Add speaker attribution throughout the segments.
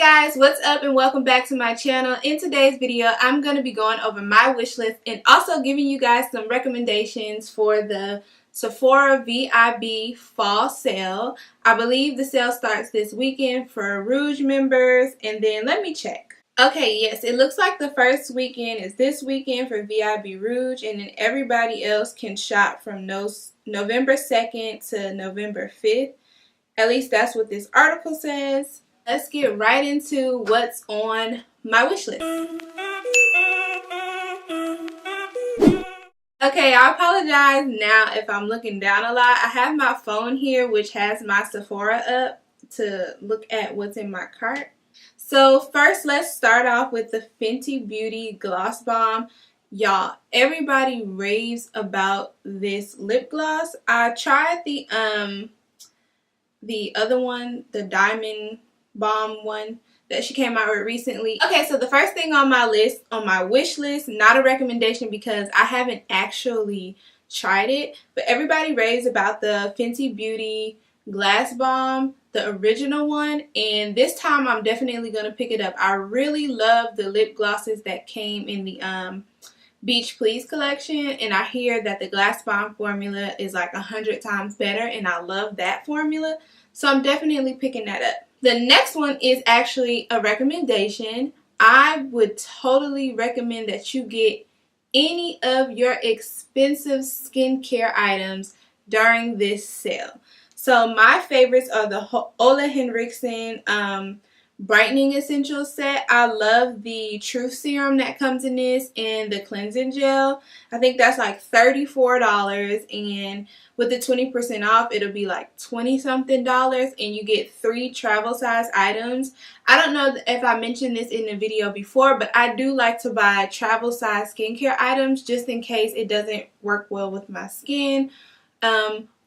Speaker 1: guys, what's up and welcome back to my channel. In today's video, I'm going to be going over my wish list and also giving you guys some recommendations for the Sephora VIB fall sale. I believe the sale starts this weekend for Rouge members, and then let me check. Okay, yes, it looks like the first weekend is this weekend for VIB Rouge, and then everybody else can shop from November 2nd to November 5th. At least that's what this article says. Let's get right into what's on my wish list. Okay, I apologize now if I'm looking down a lot. I have my phone here, which has my Sephora up to look at what's in my cart. So first, let's start off with the Fenty Beauty Gloss Bomb. Y'all, everybody raves about this lip gloss. I tried the other one, the Diamond Bomb one that she came out with recently. Okay, so the first thing on my list, on my wish list, not a recommendation because I haven't actually tried it, but everybody raves about the Fenty Beauty Glass Bomb, the original one, and this time I'm definitely going to pick it up. I really love the lip glosses that came in the Beach Please collection, and I hear that the Glass Bomb formula is like 100 times better, and I love that formula, so I'm definitely picking that up. The next one is actually a recommendation. I would totally recommend that you get any of your expensive skincare items during this sale. So my favorites are the Ole Henriksen Brightening Essentials set. I love the Truth Serum that comes in this and the cleansing gel. I think that's like $34, and with the 20% off it'll be like $20 something, and you get 3 travel size items. I don't know if I mentioned this in the video before, but I do like to buy travel size skincare items just in case it doesn't work well with my skin.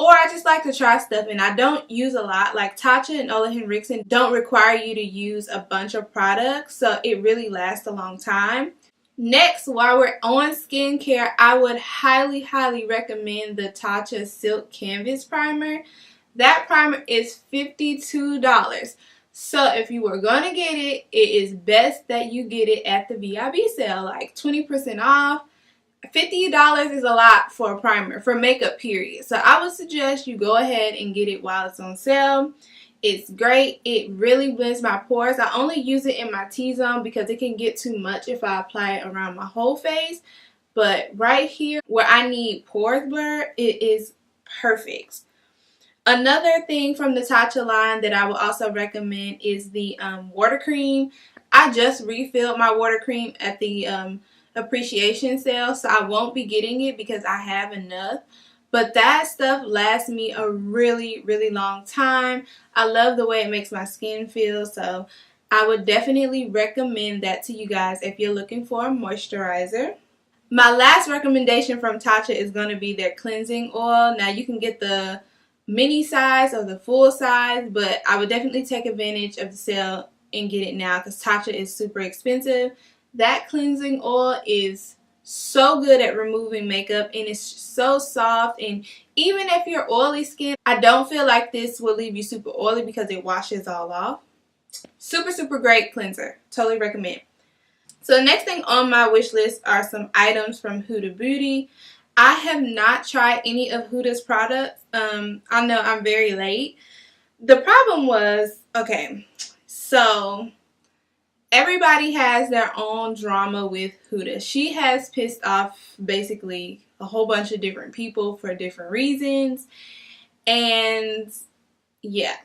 Speaker 1: Or I just like to try stuff, and I don't use a lot. Like Tatcha and Ole Henriksen don't require you to use a bunch of products, so it really lasts a long time. Next, while we're on skincare, I would highly recommend the Tatcha Silk Canvas Primer. That primer is $52. So if you were going to get it, it is best that you get it at the VIB sale, like 20% off. $50 is a lot for a primer, for makeup period. So I would suggest you go ahead and get it while it's on sale. It's great. It really blends my pores. I only use it in my T-zone because it can get too much if I apply it around my whole face. But right here where I need pores blur, it is perfect. Another thing from the Tatcha line that I would also recommend is the water cream. I just refilled my water cream at the appreciation sale, so I won't be getting it because I have enough, but that stuff lasts me a really long time. I love the way it makes my skin feel, so I would definitely recommend that to you guys if you're looking for a moisturizer. My last recommendation from Tatcha is going to be their cleansing oil. Now you can get the mini size or the full size, but I would definitely take advantage of the sale and get it now because Tatcha is super expensive. That cleansing oil is so good at removing makeup, and it's so soft, and even if you're oily skin, I don't feel like this will leave you super oily because it washes all off. Super great cleanser. Totally recommend. So the next thing on my wish list are some items from Huda Beauty. I have not tried any of Huda's products. I know I'm very late. The problem was, okay, so everybody has their own drama with Huda. She has pissed off basically a whole bunch of different people for different reasons. And yeah,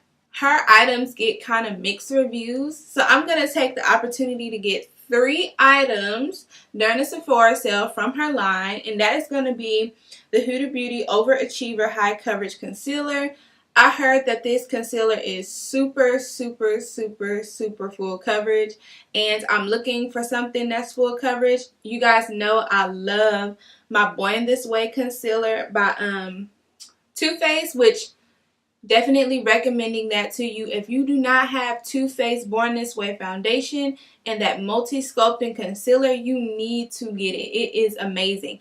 Speaker 1: her items get kind of mixed reviews. So I'm going to take the opportunity to get 3 items during the Sephora sale from her line. And that is going to be the Huda Beauty Overachiever High Coverage Concealer. I heard that this concealer is super full coverage, and I'm looking for something that's full coverage. You guys know I love my Born This Way concealer by Too Faced, which definitely recommending that to you. If you do not have Too Faced Born This Way foundation and that multi-sculpting concealer, you need to get it. It is amazing.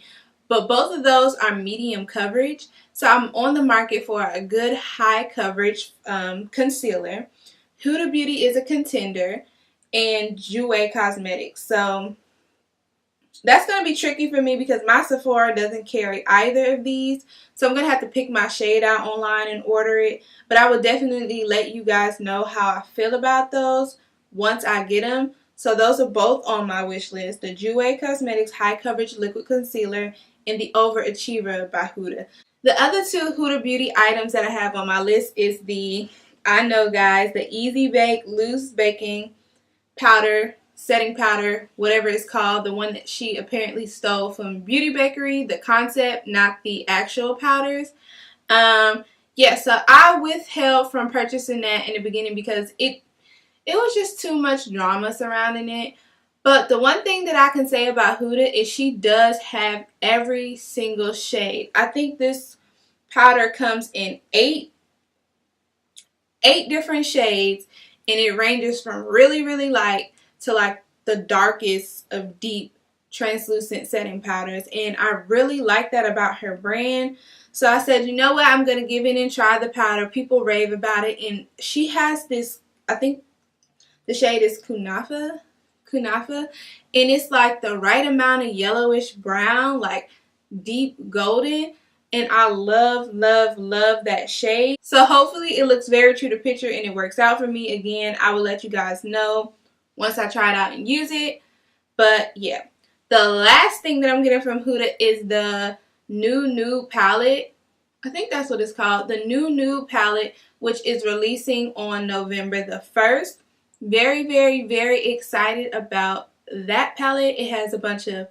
Speaker 1: But both of those are medium coverage, so I'm on the market for a good high coverage concealer. Huda Beauty is a contender. and Jouer Cosmetics. So that's going to be tricky for me because my Sephora doesn't carry either of these. So I'm going to have to pick my shade out online and order it. But I will definitely let you guys know how I feel about those once I get them. So those are both on my wish list. The Jouer Cosmetics High Coverage Liquid Concealer and the Overachiever by Huda. The other two Huda Beauty items that I have on my list is the, I know guys, the Easy Bake Loose Baking Powder, setting powder, whatever it's called, the one that she apparently stole from Beauty Bakery, the concept, not the actual powders. Yeah, so I withheld from purchasing that in the beginning because it was just too much drama surrounding it. But the one thing that I can say about Huda is she does have every single shade. I think this powder comes in eight different shades, and it ranges from really, really light to like the darkest of deep translucent setting powders. And I really like that about her brand. So I said, you know what, I'm going to give it and try the powder. People rave about it. And she has this, I think the shade is Kunafa. And it's like the right amount of yellowish brown, like deep golden. And I love, love, love that shade. So hopefully it looks very true to picture and it works out for me. Again, I will let you guys know once I try it out and use it. But yeah, the last thing that I'm getting from Huda is the Nude palette. I think that's what it's called. The Nude palette, which is releasing on November the 1st. Very, very, very excited about that palette. It has a bunch of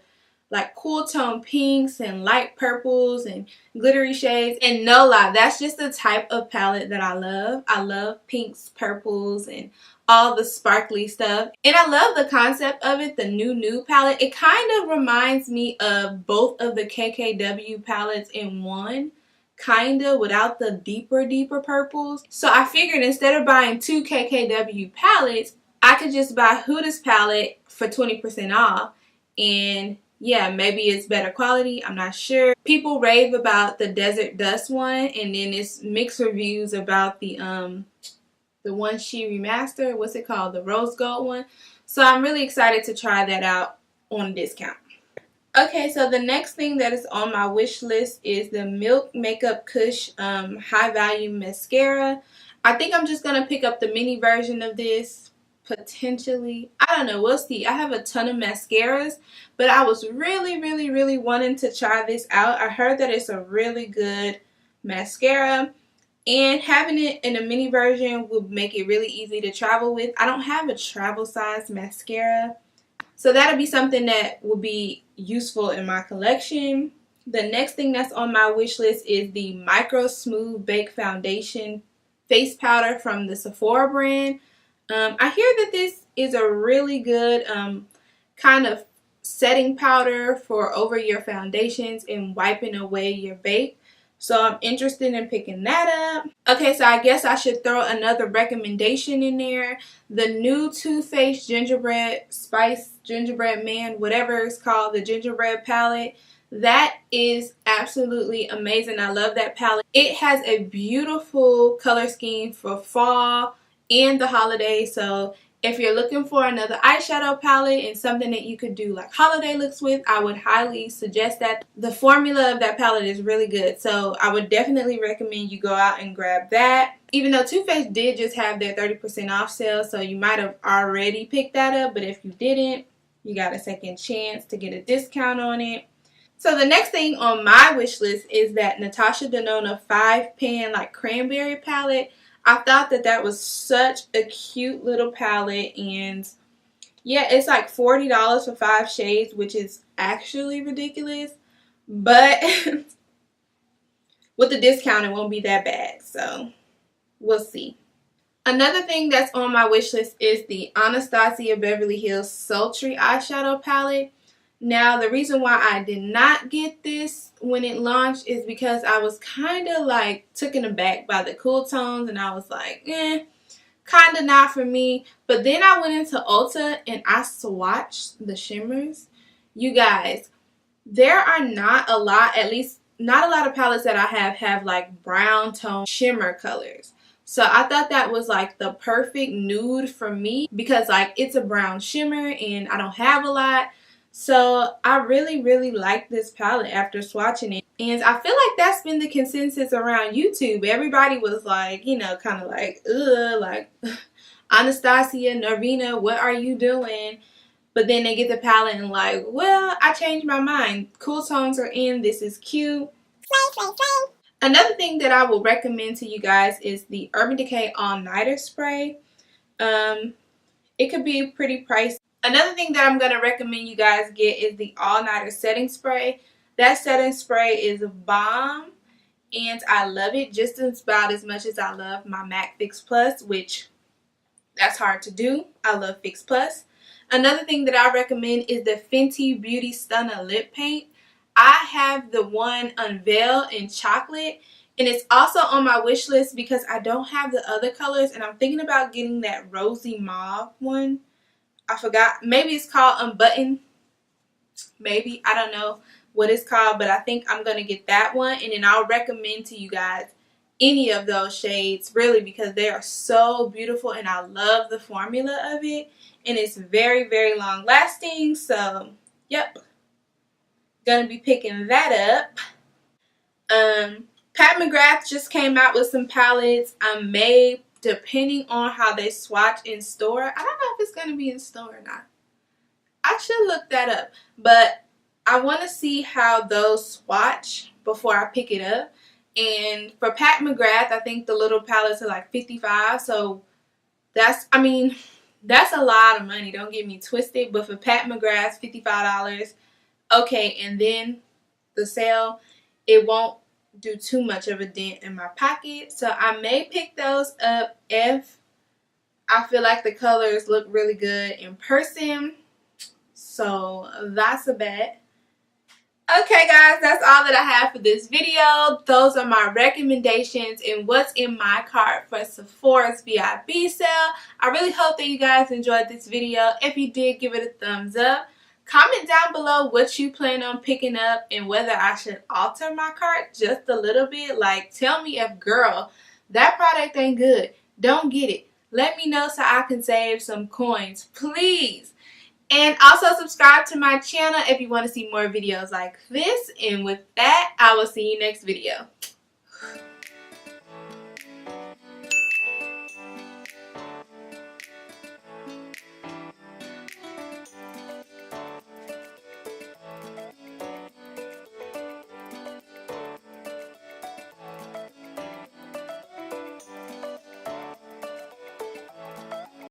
Speaker 1: like cool tone pinks and light purples and glittery shades. And no lie, that's just the type of palette that I love. I love pinks, purples, and all the sparkly stuff. And I love the concept of it, the Nude palette. It kind of reminds me of both of the KKW palettes in one. Kinda, without the deeper purples. So I figured instead of buying two KKW palettes, I could just buy Huda's palette for 20% off. And yeah, maybe it's better quality, I'm not sure. People rave about the Desert Dust one, and then it's mixed reviews about the one she remastered. What's it called? The rose gold one. So I'm really excited to try that out on discount. Okay, so the next thing that is on my wish list is the Milk Makeup Kush High Volume Mascara. I think I'm just going to pick up the mini version of this, potentially. I don't know, we'll see. I have a ton of mascaras, but I was really, really, really wanting to try this out. I heard that it's a really good mascara, and having it in a mini version would make it really easy to travel with. I don't have a travel size mascara, so that'll be something that will be useful in my collection. The next thing that's on my wish list is the Micro Smooth Bake Foundation Face Powder from the Sephora brand. I hear that this is a really good kind of setting powder for over your foundations and wiping away your bake. So I'm interested in picking that up. Okay, so I guess I should throw another recommendation in there. The new Too Faced Gingerbread Spice Gingerbread Man, whatever it's called, the gingerbread palette. That is absolutely amazing. I love that palette. It has a beautiful color scheme for fall and the holidays. So if you're looking for another eyeshadow palette and something that you could do like holiday looks with, I would highly suggest that. The formula of that palette is really good, so I would definitely recommend you go out and grab that. Even though Too Faced did just have their 30% off sale, so you might have already picked that up, but if you didn't, you got a second chance to get a discount on it. So the next thing on my wish list is that Natasha Denona 5-pan like cranberry palette. I thought that that was such a cute little palette, and yeah, it's like $40 for 5 shades, which is actually ridiculous, but with the discount it won't be that bad, so we'll see. Another thing that's on my wish list is the Anastasia Beverly Hills Sultry eyeshadow palette. Now, the reason why I did not get this when it launched is because I was kind of like taken aback by the cool tones, and I was like, kind of not for me. But then I went into Ulta and I swatched the shimmers. You guys, there are not a lot, at least not a lot of palettes that I have like brown tone shimmer colors. So I thought that was like the perfect nude for me because like it's a brown shimmer and I don't have a lot. So I really like this palette after swatching it. And I feel like that's been the consensus around YouTube. Everybody was like, you know, kind of like, ugh, like, Anastasia, Norvina, what are you doing? But then they get the palette and like, well, I changed my mind. Cool tones are in. This is cute. Another thing that I will recommend to you guys is the Urban Decay All Nighter Spray. It could be pretty pricey. Another thing that I'm going to recommend you guys get is the All Nighter Setting Spray. That setting spray is bomb and I love it just about as much as I love my MAC Fix Plus, which that's hard to do. I love Fix Plus. Another thing that I recommend is the Fenty Beauty Stunner Lip Paint. I have the one Unveil in chocolate and it's also on my wish list because I don't have the other colors and I'm thinking about getting that rosy mauve one. I forgot. Maybe it's called Unbutton. Maybe. I don't know what it's called, but I think I'm going to get that one and then I'll recommend to you guys any of those shades really because they are so beautiful and I love the formula of it and it's very long lasting. So, yep. Gonna be picking that up. Pat McGrath just came out with some palettes. I may, depending on how they swatch in store. I don't know if it's gonna be in store or not. I should look that up. But I want to see how those swatch before I pick it up. And for Pat McGrath, I think the little palettes are like $55. So that's, I mean, that's a lot of money. Don't get me twisted. But for Pat McGrath, $55. Okay, and then the sale, it won't do too much of a dent in my pocket. So I may pick those up if I feel like the colors look really good in person. So that's a bet. Okay guys, that's all that I have for this video. Those are my recommendations and what's in my cart for Sephora's VIB sale. I really hope that you guys enjoyed this video. If you did, give it a thumbs up. Comment down below what you plan on picking up and whether I should alter my cart just a little bit. Like, tell me if, girl, that product ain't good. Don't get it. Let me know so I can save some coins, please. And also subscribe to my channel if you want to see more videos like this. And with that, I will see you next video.